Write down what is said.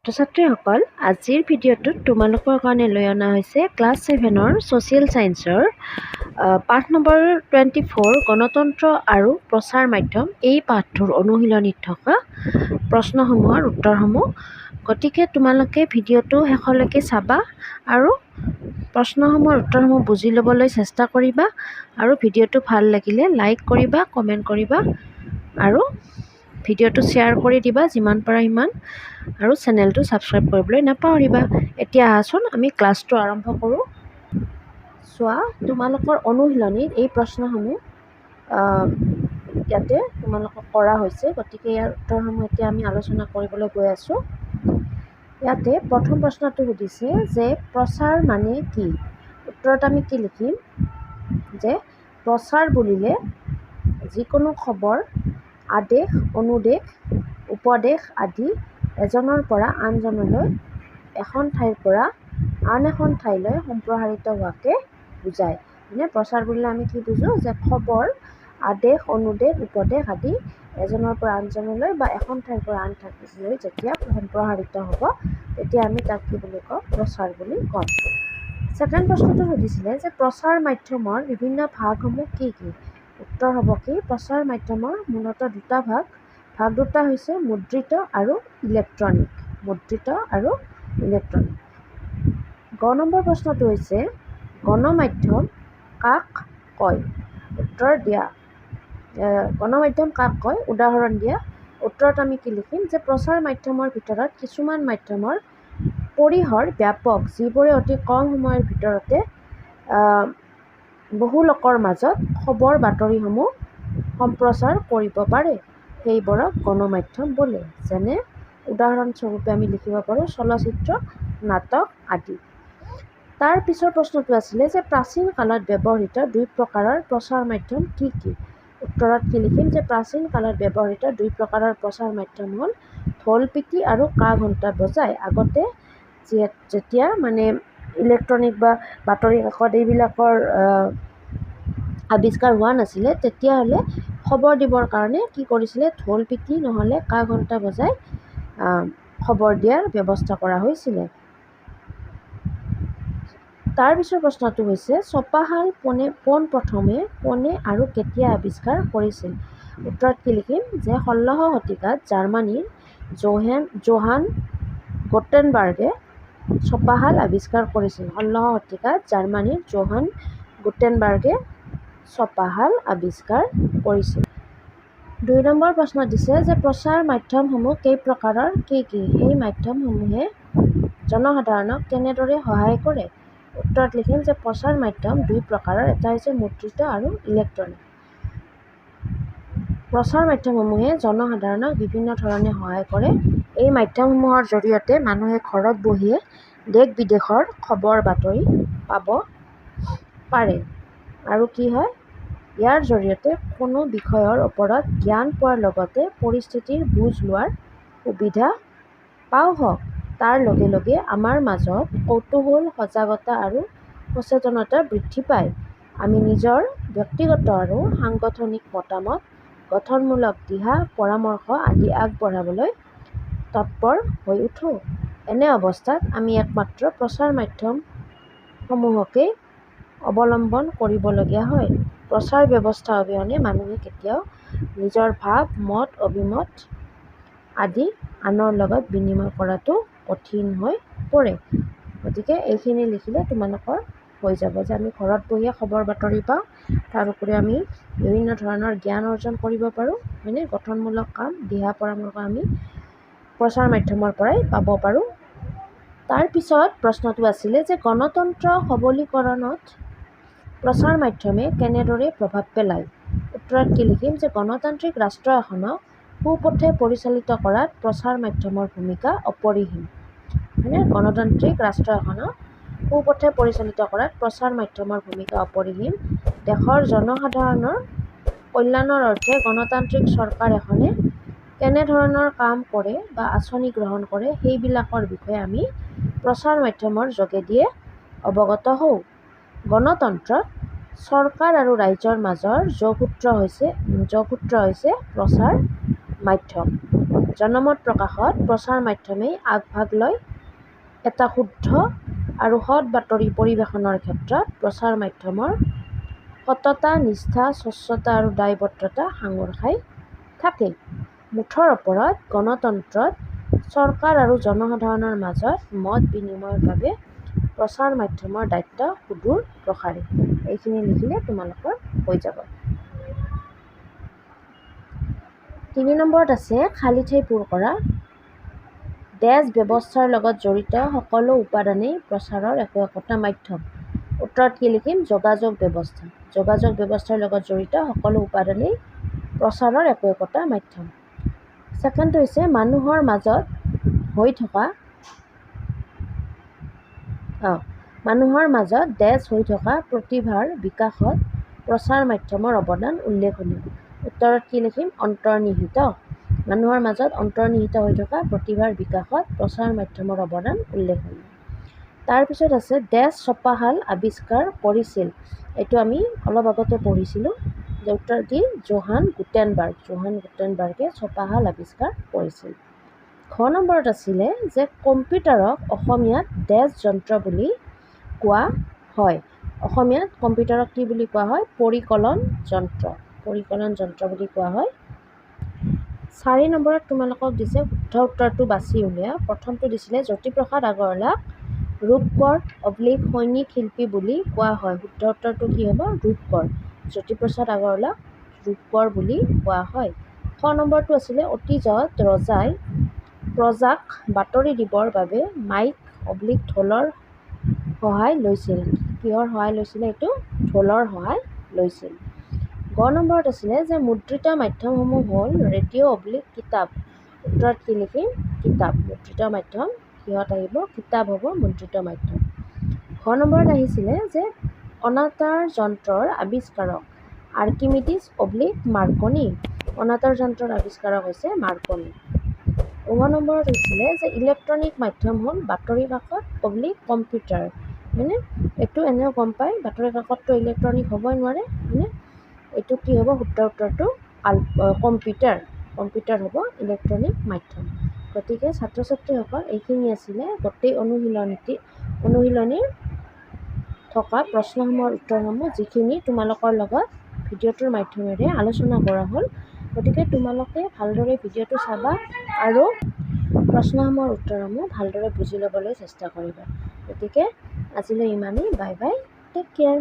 ছাত্ৰ-ছাত্ৰীসকল, আজিৰ ভিডিঅ'টোত তোমালোকৰ কাৰণে লৈ অনা হৈছে ক্লাছ 7ৰ ছ'চিয়েল ছায়েন্সৰ পাঠ নম্বৰ 24 গণতন্ত্ৰ আৰু প্ৰচাৰ মাধ্যম এই পাঠটোৰ অনুশীলনীত থকা প্ৰশ্নসমূহৰ উত্তৰসমূহ। গতিকে তোমালোকে ভিডিঅ'টো শেষলৈকে চাবা আৰু প্ৰশ্নসমূহৰ উত্তৰসমূহ বুজি ল'বলৈ চেষ্টা কৰিবা আৰু ভিডিঅ'টো ভাল লাগিলে লাইক কৰিবা, কমেণ্ট কৰিবা আৰু ভিডিঅ'টো শ্বেয়াৰ কৰি দিবা যিমান পাৰা সিমান, আৰু চেনেলটো ছাবস্ক্ৰাইব কৰিবলৈ নাপাহৰিবা। এতিয়া আহাচোন আমি ক্লাছটো আৰম্ভ কৰোঁ। চোৱা, তোমালোকৰ অনুশীলনীত এই প্ৰশ্নসমূহ ইয়াতে তোমালোকক কৰা হৈছে। গতিকে ইয়াৰ উত্তৰসমূহ এতিয়া আমি আলোচনা কৰিবলৈ গৈ আছোঁ। ইয়াতে প্ৰথম প্ৰশ্নটো সুধিছে যে প্ৰচাৰ মানে কি? উত্তৰত আমি কি লিখিম? যে প্ৰচাৰ বুলিলে যিকোনো খবৰ, আদেশ, অনুদেশ, উপদেশ আদি এজনৰ পৰা আনজনলৈ, এখন ঠাইৰ পৰা আন এখন ঠাইলৈ সম্প্ৰসাৰিত হোৱাকে বুজায়। মানে প্ৰচাৰ বুলিলে আমি কি বুজোঁ? যে খবৰ, আদেশ, অনুদেশ, উপদেশ আদি এজনৰ পৰা আনজনলৈ বা এখন ঠাইৰ পৰা আন ঠাইলৈ যেতিয়া সম্প্ৰসাৰিত হ'ব তেতিয়া আমি তাক কি বুলি কওঁ? প্ৰচাৰ বুলি কওঁ। ছেকেণ্ড প্ৰশ্নটো সুধিছিলে যে প্ৰচাৰ মাধ্যমৰ বিভিন্ন ভাগসমূহ কি কি? উত্তৰ হ'ব কি? প্ৰচাৰ মাধ্যমৰ মূলতঃ দুটা ভাগ দুটা হৈছে মুদ্ৰিত আৰু ইলেক্ট্ৰনিক। মুদ্ৰিত আৰু ইলেক্ট্ৰনিক। গ নম্বৰ প্ৰশ্নটো হৈছে গণমাধ্যম কাক কয়? উত্তৰ দিয়া। গণমাধ্যম কাক কয়? উদাহৰণ দিয়া। উত্তৰত আমি কি লিখিম? যে প্ৰচাৰ মাধ্যমৰ ভিতৰত কিছুমান মাধ্যমৰ পৰিসৰ ব্যাপক, যিবোৰে অতি কম সময়ৰ ভিতৰতে বহু লোকৰ মাজত খবৰ বাতৰিসমূহ সম্প্ৰচাৰ কৰিব পাৰে, সেইবোৰক গণমাধ্যম বোলে। যেনে উদাহৰণস্বৰূপে আমি লিখিব পাৰোঁ চলচ্চিত্ৰ, নাটক আদি। তাৰ পিছৰ প্ৰশ্নটো আছিলে যে প্ৰাচীন কালত ব্যৱহৃত দুই প্ৰকাৰৰ প্ৰচাৰ মাধ্যম কি কি? উত্তৰত কি লিখিম? যে প্ৰাচীন কালত ব্যৱহৃত দুই প্ৰকাৰৰ প্ৰচাৰ মাধ্যম হ'ল ঢোল পিটি আৰু কা ঘণ্টা বজাই। আগতে যেতিয়া মানে ইলেক্ট্ৰনিক বা বাতৰি কাকত এইবিলাকৰ আৱিষ্কাৰ হোৱা নাছিলে, তেতিয়াহ'লে খবৰ দিবৰ কাৰণে কি কৰিছিলে? ঢোল পিটি নহ'লে কা ঘণ্টা বজাই খবৰ দিয়াৰ ব্যৱস্থা কৰা হৈছিলে। তাৰ পিছৰ প্ৰশ্নটো হৈছে ছপাশাল পোনপ্ৰথমে কোনে আৰু কেতিয়া আৱিষ্কাৰ কৰিছিল? উত্তৰত কি লিখিম? যে 16শ শতিকাত জাৰ্মানীৰ জোহান গুটেনবাৰ্গে ছপাশাল আৱিষ্কাৰ কৰিছিল। 16শ শতিকাত জাৰ্মানীৰ জোহান গুটেনবাৰ্গে ছপাশাল আৱিষ্কাৰ কৰিছিল। 2 নম্বৰ প্ৰশ্ন দিছে যে প্ৰচাৰ মাধ্যমসমূহ কেই প্ৰকাৰৰ, কি কি? সেই মাধ্যমসমূহে জনসাধাৰণক কেনেদৰে সহায় কৰে? উত্তৰত লিখিম যে প্ৰচাৰ মাধ্যম দুই প্ৰকাৰৰ, এটা হৈছে মুদ্ৰিত আৰু ইলেক্ট্ৰনিক। প্ৰচাৰ মাধ্যমসমূহে জনসাধাৰণক বিভিন্ন ধৰণে সহায় কৰে। এই মাধ্যমসমূহৰ জৰিয়তে মানুহে ঘৰত বহিয়ে দেশ বিদেশৰ খবৰ বাতৰি পাব পাৰে। আৰু কি হয়? ইয়াৰ জৰিয়তে কোনো বিষয়ৰ ওপৰত জ্ঞান পোৱাৰ লগতে পৰিস্থিতিৰ বুজ লোৱাৰ সুবিধা পাওঁহক। তাৰ লগে লগে আমাৰ মাজত কৌতূহল, সজাগতা আৰু সচেতনতা বৃদ্ধি পায়। আমি নিজৰ ব্যক্তিগত আৰু সাংগঠনিক মতামত, গঠনমূলক দিহা পৰামৰ্শ আদি আগবঢ়াবলৈ তৎপৰ হৈ উঠোঁ। এনে অৱস্থাত আমি একমাত্ৰ প্ৰচাৰ মাধ্যমসমূহকেই অৱলম্বন কৰিবলগীয়া হয়। প্ৰচাৰ ব্যৱস্থা অবিহনে মানুহে কেতিয়াও নিজৰ ভাৱ, মত, অভিমত আদি আনৰ লগত বিনিময় কৰাটো কঠিন হৈ পৰে। গতিকে এইখিনি লিখিলে তোমালোকৰ হৈ যাব যে আমি ঘৰত বহিয়ে খবৰ বাতৰি পাওঁ, তাৰ উপৰিও আমি বিভিন্ন ধৰণৰ জ্ঞান অৰ্জন কৰিব পাৰোঁ, হয়নে? গঠনমূলক কাম, দিহা পৰামৰ্শ আমি প্ৰচাৰ মাধ্যমৰ পৰাই পাব পাৰোঁ। তাৰ পিছত প্ৰশ্নটো আছিলে যে গণতন্ত্ৰ সবলীকৰণত প্ৰচাৰ মাধ্যমে কেনেদৰে প্ৰভাৱ পেলায়? উত্তৰত কি লিখিম? যে গণতান্ত্ৰিক ৰাষ্ট্ৰ এখনক সুপথে পৰিচালিত কৰাত প্ৰচাৰ মাধ্যমৰ ভূমিকা অপৰিসীম। হয়নে? গণতান্ত্ৰিক ৰাষ্ট্ৰ এখনক সুপথে পৰিচালিত কৰাত প্ৰচাৰ মাধ্যমৰ ভূমিকা অপৰিসীম। দেশৰ জনসাধাৰণৰ কল্যাণৰ অৰ্থে গণতান্ত্ৰিক চৰকাৰ এখনে কেনেধৰণৰ কাম কৰে বা আঁচনি গ্ৰহণ কৰে সেইবিলাকৰ বিষয়ে আমি প্ৰচাৰ মাধ্যমৰ যোগেদিয়ে অৱগত হওঁ। গণতন্ত্ৰত চৰকাৰ আৰু ৰাইজৰ মাজৰ যোগসূত্ৰ হৈছে প্ৰচাৰ মাধ্যম। জনমত প্ৰকাশত প্ৰচাৰ মাধ্যমেই আগভাগ লয়। এটা শুদ্ধ আৰু সৎ বাতৰি পৰিৱেশনৰ ক্ষেত্ৰত প্ৰচাৰ মাধ্যমৰ সততা, নিষ্ঠা, স্বচ্ছতা আৰু দায়বদ্ধতা সাঙুৰ খাই থাকে। মুঠৰ ওপৰত গণতন্ত্ৰত চৰকাৰ আৰু জনসাধাৰণৰ মাজত মত বিনিময়ৰ বাবে প্ৰচাৰ মাধ্যমৰ দায়িত্ব সুদূৰ প্ৰসাৰী। এইখিনি লিখিলে তোমালোকৰ হৈ যাব। 3 নম্বৰত আছে খালী ঠাই পূৰ কৰা। দেশ ব্যৱস্থাৰ লগত জড়িত সকলো উপাদানেই প্ৰচাৰৰ একোটা মাধ্যম। উত্তৰত কি লিখিম? যোগাযোগ ব্যৱস্থা। যোগাযোগ ব্যৱস্থাৰ লগত জড়িত সকলো উপাদানেই প্ৰচাৰৰ একোটা মাধ্যম। ছেকেণ্ডটো হৈছে মানুহৰ মাজত দেশ হৈ থকা প্ৰতিভাৰ বিকাশত প্ৰচাৰ মাধ্যমৰ অৱদান উল্লেখনীয়। উত্তৰত কি লিখিম? অন্তৰ্নিহিত। মানুহৰ মাজত অন্তৰ্নিহিত হৈ থকা প্ৰতিভাৰ বিকাশত প্ৰচাৰ মাধ্যমৰ অৱদান উল্লেখনীয়। তাৰপিছত আছে দেশ ছপাশাল আৱিষ্কাৰ কৰিছিল। এইটো আমি অলপ আগতে পঢ়িছিলোঁ যে উত্তৰ কি? জোহান গুটেনবাৰ্গে ছপাশাল আৱিষ্কাৰ কৰিছিল। খ নম্বৰত আছিলে যে কম্পিউটাৰক অসমীয়াত ডেছ যন্ত্ৰ বুলি কোৱা হয়। অসমীয়াত কম্পিউটাৰক কি বুলি কোৱা হয়? পৰিকলন যন্ত্ৰ বুলি কোৱা হয়। 4 নম্বৰত তোমালোকক দিছে শুদ্ধ উত্তৰটো বাছি উলিওৱা। প্ৰথমটো দিছিলে জ্যোতিপ্ৰসাদ আগৰৱালাক ৰূপকৰ/সৈনিক শিল্পী বুলি কোৱা হয়। শুদ্ধ উত্তৰটো কি হ'ব? ৰূপকৰ। জ্যোতিপ্ৰসাদ আগৰৱালাক ৰূপকৰ বুলি কোৱা হয়। খ নম্বৰটো আছিলে অতীজত ৰজাই প্ৰজাক বাতৰি দিবৰ বাবে মাইক/ঢোলৰ সহায় লৈছিল। কিহৰ সহায় লৈছিলে? এইটো ঢোলৰ সহায় লৈছিল। গ নম্বৰত আছিলে যে মুদ্ৰিত মাধ্যমসমূহ হ'ল ৰেডিঅ/কিতাপ। উত্তৰত কি লিখিম? কিতাপ। মুদ্ৰিত মাধ্যম কিহত আহিব? কিতাপ হ'ব মুদ্ৰিত মাধ্যম। ঘ নম্বৰত আহিছিলে যে অনাতাঁৰ যন্ত্ৰৰ আৱিষ্কাৰক আৰ্কিমিডিছ/মাৰ্কনি। অনাতাঁৰ যন্ত্ৰৰ আৱিষ্কাৰক হৈছে মাৰ্কনি। ঙ নম্বৰত হৈছিলে যে ইলেক্ট্ৰনিক মাধ্যম হ'ল বাতৰি কাকত/কম্পিউটাৰ। হয়নে? এইটো এনেও গম পায় বাতৰি কাকতটো ইলেক্ট্ৰনিক হ'বই নোৱাৰে। হয়নে? এইটো কি হ'ব? শুদ্ধ উত্তৰটো কম্পিউটাৰ হ'ব ইলেক্ট্ৰনিক মাধ্যম। গতিকে ছাত্ৰ ছাত্ৰীসকল এইখিনি আছিলে গোটেই অনুশীলনীৰ থকা প্ৰশ্নসমূহৰ উত্তৰসমূহ যিখিনি তোমালোকৰ লগত ভিডিঅ'টোৰ মাধ্যমেৰে আলোচনা কৰা হ'ল। গতিকে তোমালোকে ভালদৰে ভিডিঅ'টো চাবা আৰু প্ৰশ্নসমূহৰ উত্তৰসমূহ ভালদৰে বুজি ল'বলৈ চেষ্টা কৰিবা। গতিকে আজিলৈ ইমানেই। Bye bye. Take care.